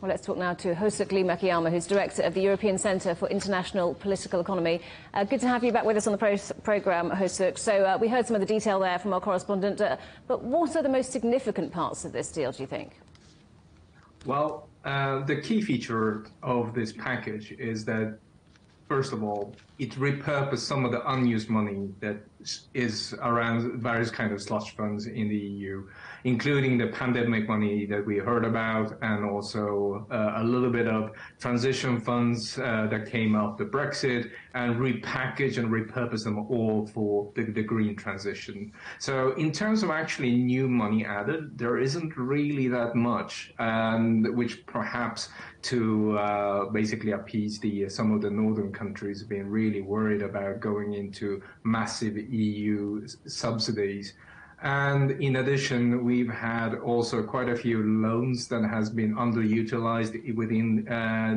Well, let's talk now to Hosuk Lee-Makiyama, who's director of the European Centre for International Political Economy. Good to have you back with us on the programme, Hosuk. So we heard some of the detail there from our correspondent, but what are the most significant parts of this deal, do you think? Well, the key feature of this package is that, first of all, it repurposed some of the unused money that is around various kinds of slush funds in the EU, including the pandemic money that we heard about, and also a little bit of transition funds that came after Brexit, and repackage and repurpose them all for the green transition. So in terms of actually new money added, there isn't really that much, which perhaps to basically appease some of the northern countries being really worried about going into massive EU subsidies. And in addition, we've had also quite a few loans that has been underutilized within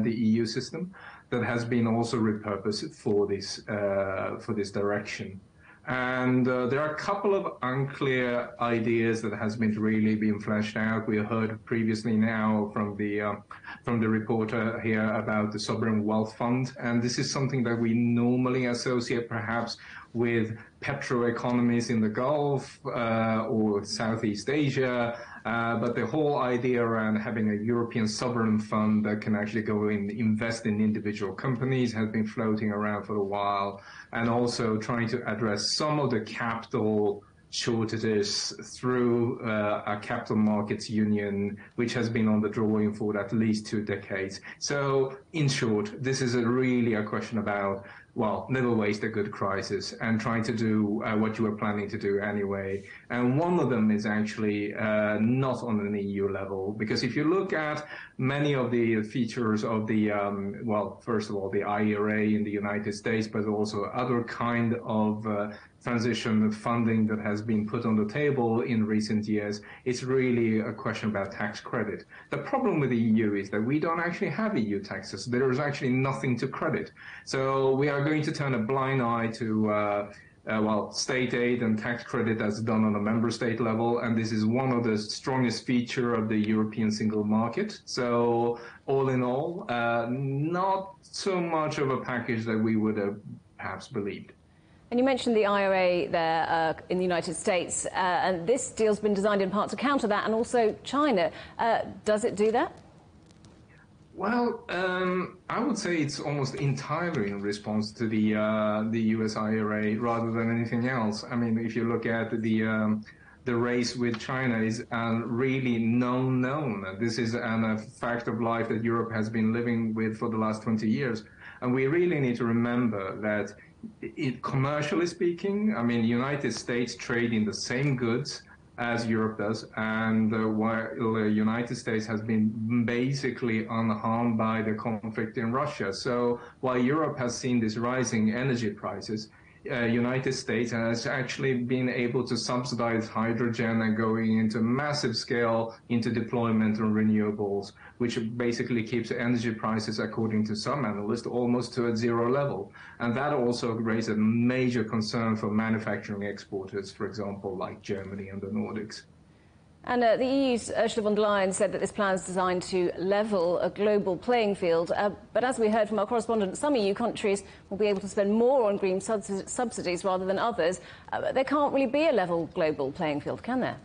the EU system that has been also repurposed for this direction. And there are a couple of unclear ideas that has been really being fleshed out. We heard previously now from the reporter here about the sovereign wealth fund, and this is something that we normally associate perhaps with petro economies in the Gulf or Southeast Asia. But the whole idea around having a European sovereign fund that can actually go and invest in individual companies has been floating around for a while, and also trying to address some of the capital shortages through a capital markets union, which has been on the drawing for at least 2 decades. So in short, this is really a question about, well, never waste a good crisis and trying to do what you were planning to do anyway. And one of them is actually not on an EU level, because if you look at many of the features of the, well, first of all, the IRA in the United States, but also other kind of transition funding that has been put on the table in recent years, it's really a question about tax credit. The problem with the EU is that we don't actually have EU taxes. There is actually nothing to credit. So we are going to turn a blind eye to well, state aid and tax credit that's done on a member state level, and this is one of the strongest features of the European single market. So all in all, not so much of a package that we would have perhaps believed. And you mentioned the IRA there in the United States, and this deal's been designed in part to counter that, and also China. Does it do that? Well, I would say it's almost entirely in response to the US IRA rather than anything else. I mean, if you look at the race with China is really known. This is a fact of life that Europe has been living with for the last 20 years. And we really need to remember that commercially speaking, I mean, the United States trade in the same goods as Europe does, and while the United States has been basically unharmed by the conflict in Russia. So while Europe has seen these rising energy prices, United States has actually been able to subsidize hydrogen and going into massive scale into deployment of renewables, which basically keeps energy prices, according to some analysts, almost to a zero level. And that also raises a major concern for manufacturing exporters, for example, like Germany and the Nordics. And the EU's Ursula von der Leyen said that this plan is designed to level a global playing field. But as we heard from our correspondent, some EU countries will be able to spend more on green subsidies rather than others. There can't really be a level global playing field, can there?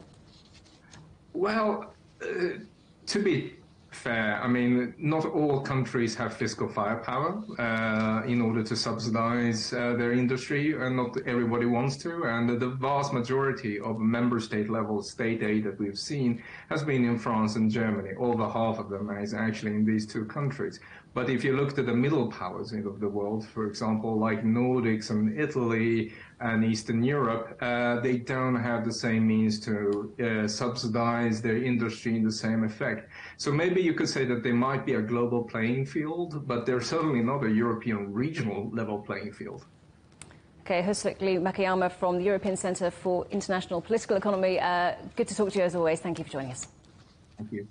Well, to be fair, I mean, not all countries have fiscal firepower in order to subsidize their industry, and not everybody wants to. And the vast majority of member state level state aid that we've seen has been in France and Germany. Over half of them is actually in these 2 countries. But if you looked at the middle powers of the world, for example, like Nordics and Italy and Eastern Europe, they don't have the same means to subsidize their industry in the same effect. So maybe you could say that there might be a global playing field, but there's certainly not a European regional level playing field. Okay, Hosuk Lee-Makiyama from the European Centre for International Political Economy. Good to talk to you as always. Thank you for joining us. Thank you.